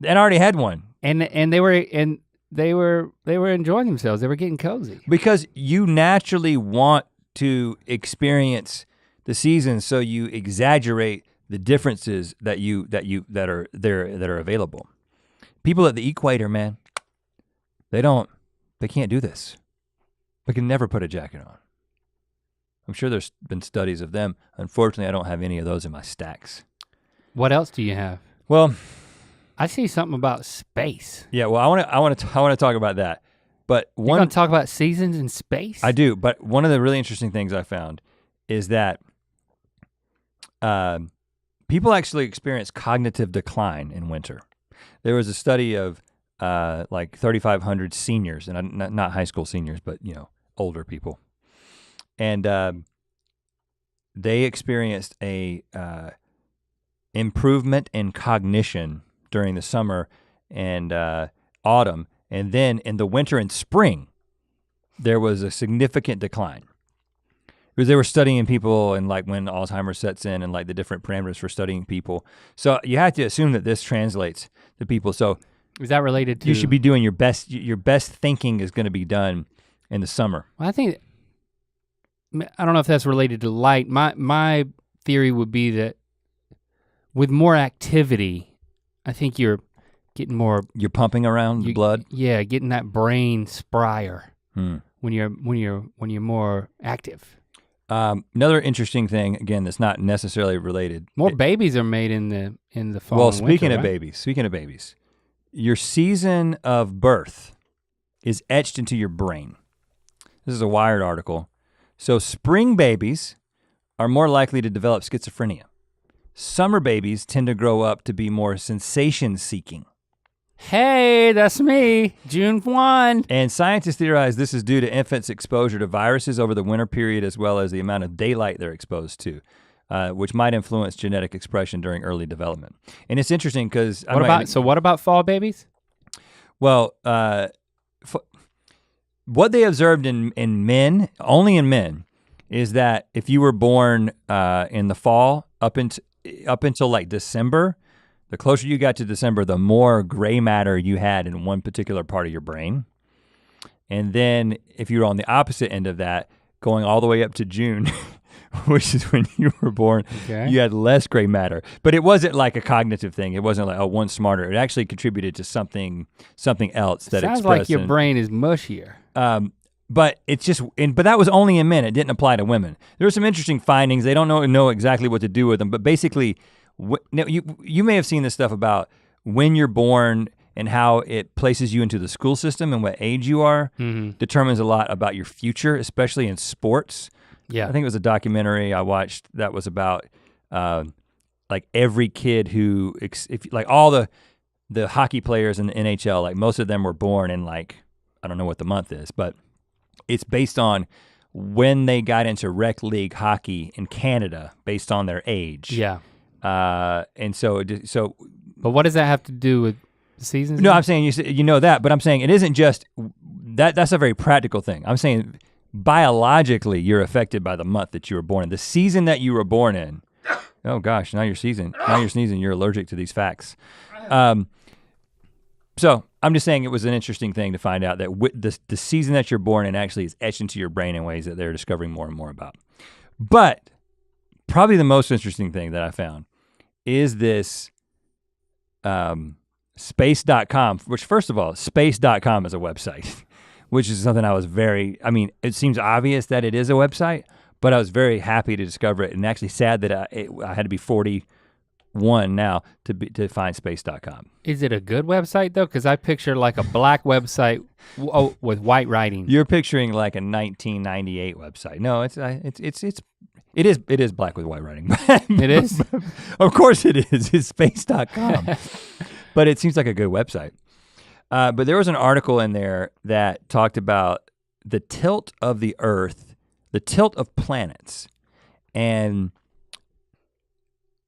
And I already had one. And they were enjoying themselves. They were getting cozy. Because you naturally want to experience the season, so you exaggerate the differences that are available. People at the equator, man, they can't do this. They can never put a jacket on. I'm sure there's been studies of them. Unfortunately, I don't have any of those in my stacks. What else do you have? Well, I see something about space. Yeah, well, I want to talk about that. But You want to talk about seasons in space? I do, but one of the really interesting things I found is that people actually experience cognitive decline in winter. There was a study of like 3,500 seniors, and not high school seniors, but older people. And they experienced a improvement in cognition during the summer and autumn, and then in the winter and spring, there was a significant decline. Because they were studying people and like when Alzheimer's sets in and like the different parameters for studying people. So you have to assume that this translates to people. So is that related to? You should be doing your best thinking is gonna be done in the summer. Well, I don't know if that's related to light. My theory would be that with more activity, I think you're getting more. You're pumping around the blood. Yeah, getting that brain sprier when you're more active. Another interesting thing, again, that's not necessarily related. More babies are made in the fall. Well, and speaking winter, of right? babies, your season of birth is etched into your brain. This is a Wired article. So spring babies are more likely to develop schizophrenia. Summer babies tend to grow up to be more sensation-seeking. Hey, that's me, June 1. And scientists theorize this is due to infants' exposure to viruses over the winter period as well as the amount of daylight they're exposed to, which might influence genetic expression during early development. And it's interesting because- What about fall babies? Well, what they observed in men, only in men, is that if you were born in the fall up until like December, the closer you got to December, the more gray matter you had in one particular part of your brain. And then if you were on the opposite end of that, going all the way up to June, which is when you were born, you had less gray matter. But it wasn't like a cognitive thing. It wasn't like, oh, one's smarter. It actually contributed to something else that sounds like your brain is mushier. But it's just, but that was only in men. It didn't apply to women. There were some interesting findings. They don't know exactly what to do with them, but basically, you may have seen this stuff about when you're born and how it places you into the school system and what age you are determines a lot about your future, especially in sports. Yeah, I think it was a documentary I watched that was about like every kid who, like all the hockey players in the NHL, like most of them were born in like, I don't know what the month is, but it's based on when they got into rec league hockey in Canada based on their age. Yeah. And so. But what does that have to do with the seasons? No, I'm saying you know that, but I'm saying it isn't just that. That's a very practical thing. I'm saying biologically, you're affected by the month that you were born in, the season that you were born in. Oh gosh, now you're sneezing. You're allergic to these facts. So I'm just saying it was an interesting thing to find out that the season that you're born in actually is etched into your brain in ways that they're discovering more and more about. But probably the most interesting thing that I found is this space.com, which first of all, space.com is a website, which is something I mean, it seems obvious that it is a website, but I was very happy to discover it and actually sad that I had to be 41 now to find space.com. Is it a good website though? Because I picture like a black website with white writing. You're picturing like a 1998 website. No, it is black with white writing. It is? Of course it is, it's space.com. But it seems like a good website. But there was an article in there that talked about the tilt of the Earth, the tilt of planets, and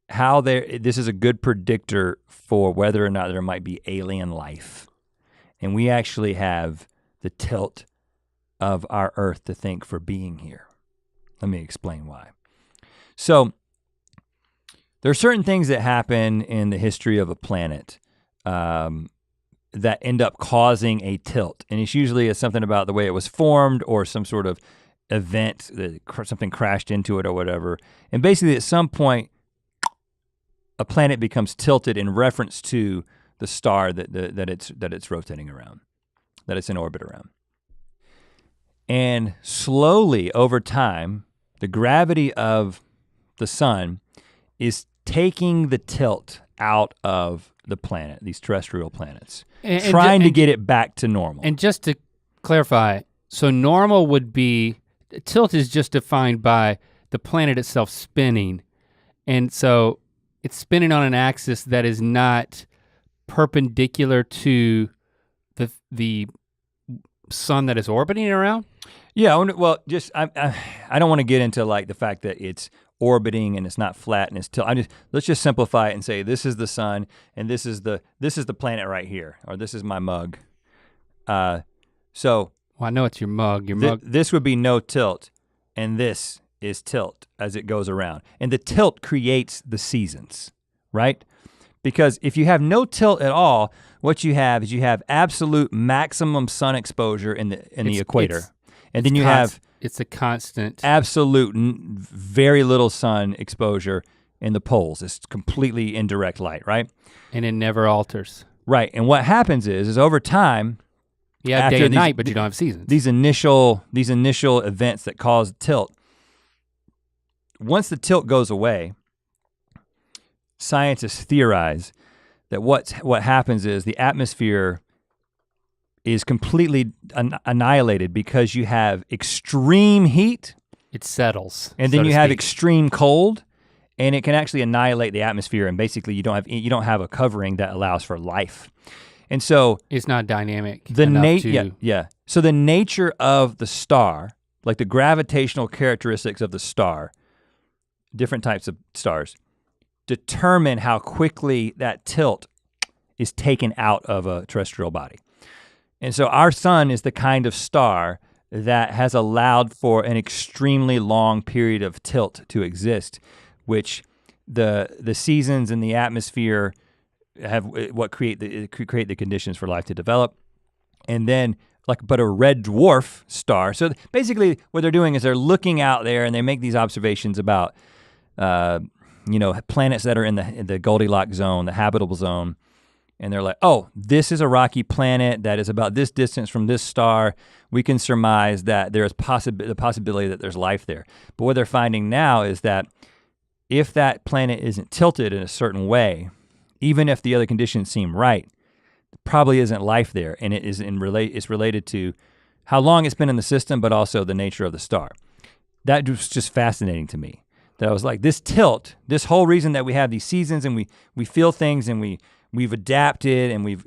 how this is a good predictor for whether or not there might be alien life. And we actually have the tilt of our Earth to thank for being here. Let me explain why. So there are certain things that happen in the history of a planet that end up causing a tilt. And it's usually something about the way it was formed or some sort of event that something crashed into it or whatever. And basically at some point, a planet becomes tilted in reference to the star that it's rotating around, that it's in orbit around. And slowly over time, the gravity of the sun is taking the tilt out of the planet, these terrestrial planets, trying to get it back to normal. And just to clarify, so normal would be, tilt is just defined by the planet itself spinning. And so it's spinning on an axis that is not perpendicular to the sun that is orbiting around? Yeah, well, just I don't want to get into like the fact that it's orbiting and it's not flat and it's let's just simplify it and say this is the sun and this is the planet right here, or this is my mug. So well, I know it's your mug. This would be no tilt, and this is tilt as it goes around. And the tilt creates the seasons, right? Because if you have no tilt at all, what you have is you have absolute maximum sun exposure in the equator. And then you have it's a constant absolute very little sun exposure in the poles. It's completely indirect light, right? And it never alters. Right, and what happens is over time, you have day and night, but you don't have seasons. These initial events that cause tilt, once the tilt goes away, scientists theorize that what happens is the atmosphere is completely annihilated because you have extreme heat. It settles. And then you have extreme cold, and it can actually annihilate the atmosphere, and basically you don't have a covering that allows for life. And so it's not dynamic. So the nature of the star, like the gravitational characteristics of the star, different types of stars, determine how quickly that tilt is taken out of a terrestrial body. And so our sun is the kind of star that has allowed for an extremely long period of tilt to exist, which the seasons in the atmosphere have what create the conditions for life to develop. And then but a red dwarf star. So basically what they're doing is they're looking out there and they make these observations about planets that are in the Goldilocks zone, the habitable zone. And they're like, oh, this is a rocky planet that is about this distance from this star. We can surmise that there's the possibility that there's life there. But what they're finding now is that if that planet isn't tilted in a certain way, even if the other conditions seem right, there probably isn't life there. And it's related to how long it's been in the system, but also the nature of the star. That was just fascinating to me. That I was like, this tilt, this whole reason that we have these seasons and we feel things and we've adapted and we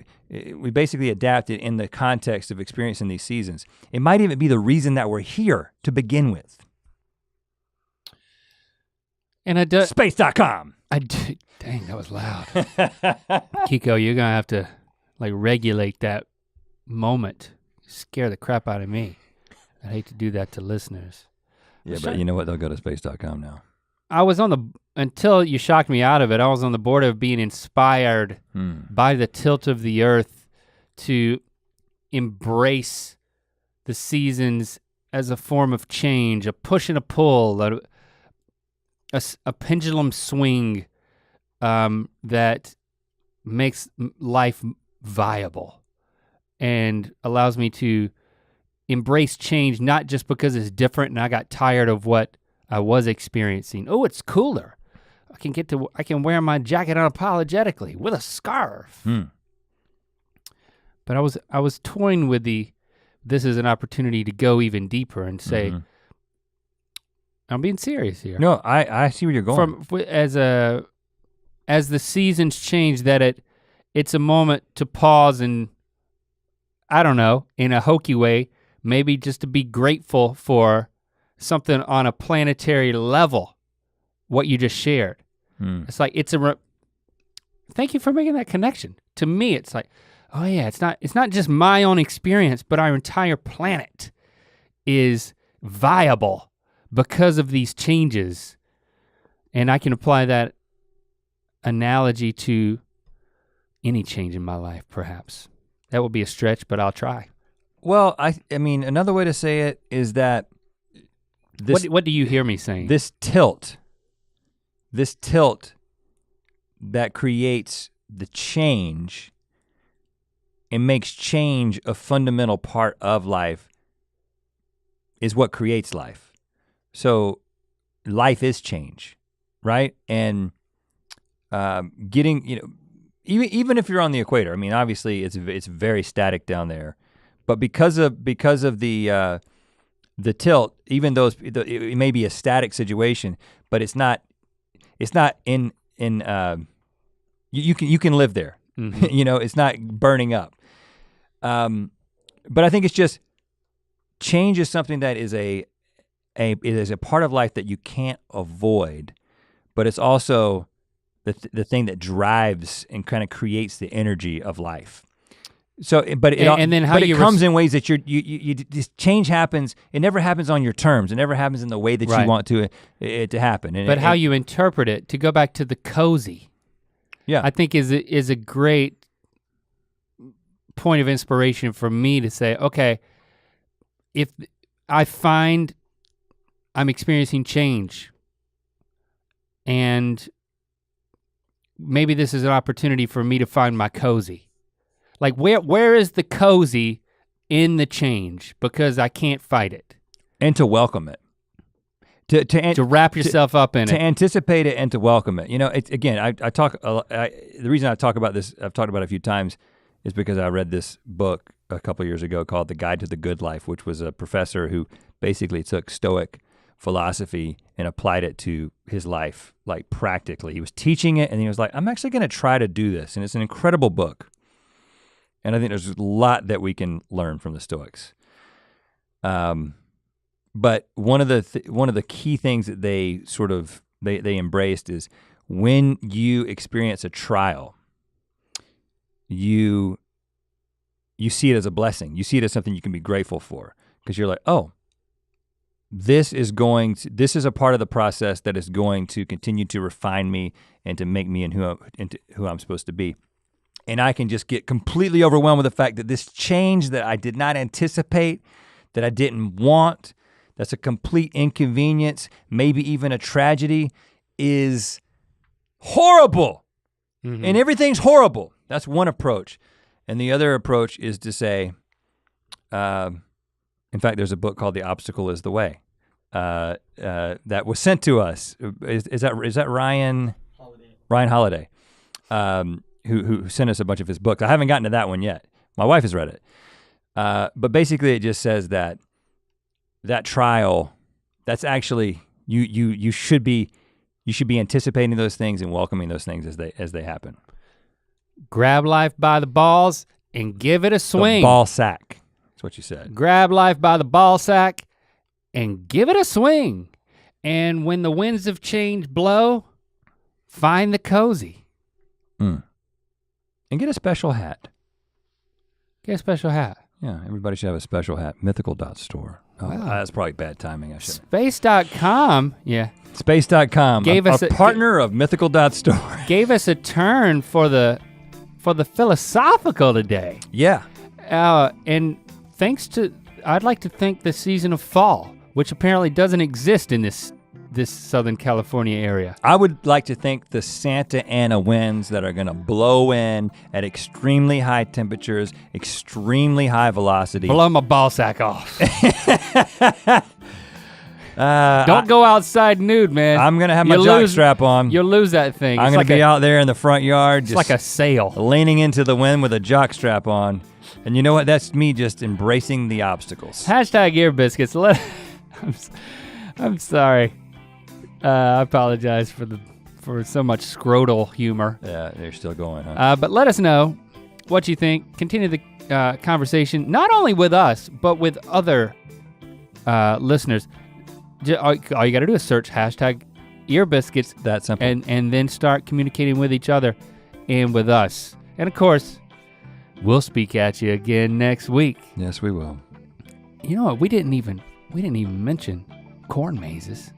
basically adapted in the context of experiencing these seasons. It might even be the reason that we're here to begin with. And Space.com. Dang, that was loud. Kiko, you're gonna have to regulate that moment. Scare the crap out of me. I hate to do that to listeners. Yeah, but you know what? They'll go to space.com now. I was until you shocked me out of it, I was on the board of being inspired by the tilt of the earth to embrace the seasons as a form of change, a push and a pull, a pendulum swing that makes life viable and allows me to embrace change, not just because it's different and I got tired of what I was experiencing. Oh, it's cooler. I can wear my jacket unapologetically with a scarf. But I was toying with this is an opportunity to go even deeper and say, I'm being serious here. No, I see where you're going. As the seasons change, that it's a moment to pause and, I don't know, in a hokey way, maybe just to be grateful for something on a planetary level, what you just shared. It's like, thank you for making that connection. To me, it's like, oh yeah, it's not just my own experience, but our entire planet is viable because of these changes. And I can apply that analogy to any change in my life, perhaps. That would be a stretch, but I'll try. Well, I mean, another way to say it is that what do you hear me saying? This tilt that creates the change and makes change a fundamental part of life is what creates life. So life is change, right? And getting, even if you're on the equator, I mean, obviously it's very static down there, but because of the tilt, even though it may be a static situation, but it's not in you can live there. It's not burning up. But I think it's just change is something that is it is a part of life that you can't avoid, but it's also the thing that drives and kind of creates the energy of life. So, but it comes in ways that this change happens. It never happens on your terms. It never happens in the way that you want it to happen. But how you interpret it, to go back to the cozy, I think is a great point of inspiration for me to say, okay, if I find I'm experiencing change, and maybe this is an opportunity for me to find my cozy. Like where is the cozy in the change? Because I can't fight it. And to welcome it. To wrap yourself up in it. To anticipate it and to welcome it. The reason I talk about this, I've talked about it a few times, is because I read this book a couple years ago called The Guide to the Good Life, which was a professor who basically took Stoic philosophy and applied it to his life, like practically. He was teaching it and he was like, I'm actually gonna try to do this. And it's an incredible book. And I think there's a lot that we can learn from the Stoics. But one of the key things that they embraced is when you experience a trial, you see it as a blessing. You see it as something you can be grateful for, because you're like, oh, this is a part of the process that is going to continue to refine me and to make me into who I'm supposed to be. And I can just get completely overwhelmed with the fact that this change that I did not anticipate, that I didn't want, that's a complete inconvenience, maybe even a tragedy, is horrible. And everything's horrible. That's one approach. And the other approach is to say, in fact, there's a book called The Obstacle is the Way that was sent to us. Is that Ryan Holiday? Ryan Holiday, who sent us a bunch of his books. I haven't gotten to that one yet. My wife has read it. But basically it just says that trial, that's actually, you should be anticipating those things and welcoming those things as they happen. Grab life by the balls and give it a swing. The ball sack, that's what you said. Grab life by the ball sack and give it a swing. And when the winds of change blow, find the cozy. And get a special hat. Get a special hat. Yeah, everybody should have a special hat. Mythical.store. Oh, wow. That's probably bad timing, I should. Space.com, yeah. Space.com, gave us a partner of Mythical.store. Gave us a turn for the philosophical today. Yeah. And I'd like to thank the season of fall, which apparently doesn't exist in this this Southern California area. I would like to think the Santa Ana winds that are gonna blow in at extremely high temperatures, extremely high velocity. Blow my ball sack off. Don't go outside nude, man. I'm gonna have my jock strap on. You'll lose that thing. I'm gonna be out there in the front yard, It's just like a sail. leaning into the wind with a jock strap on. And you know what? That's me just embracing the obstacles. Hashtag Ear Biscuits. I'm sorry. I apologize for so much scrotal humor. Yeah, they're still going, huh? But let us know what you think. Continue the conversation, not only with us, but with other listeners. All you gotta do is search hashtag Ear Biscuits. That's simple. And then start communicating with each other and with us. And of course, we'll speak at you again next week. Yes, we will. You know what? We didn't even mention corn mazes.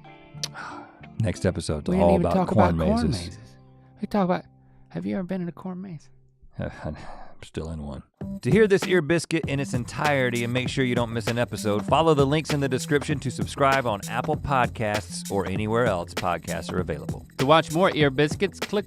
Next episode's We didn't all even about talk corn about corn mazes. mazes. We talk about. Have you ever been in a corn maze? I'm still in one. To hear this Ear Biscuit in its entirety and make sure you don't miss an episode, follow the links in the description to subscribe on Apple Podcasts or anywhere else podcasts are available. To watch more Ear Biscuits, click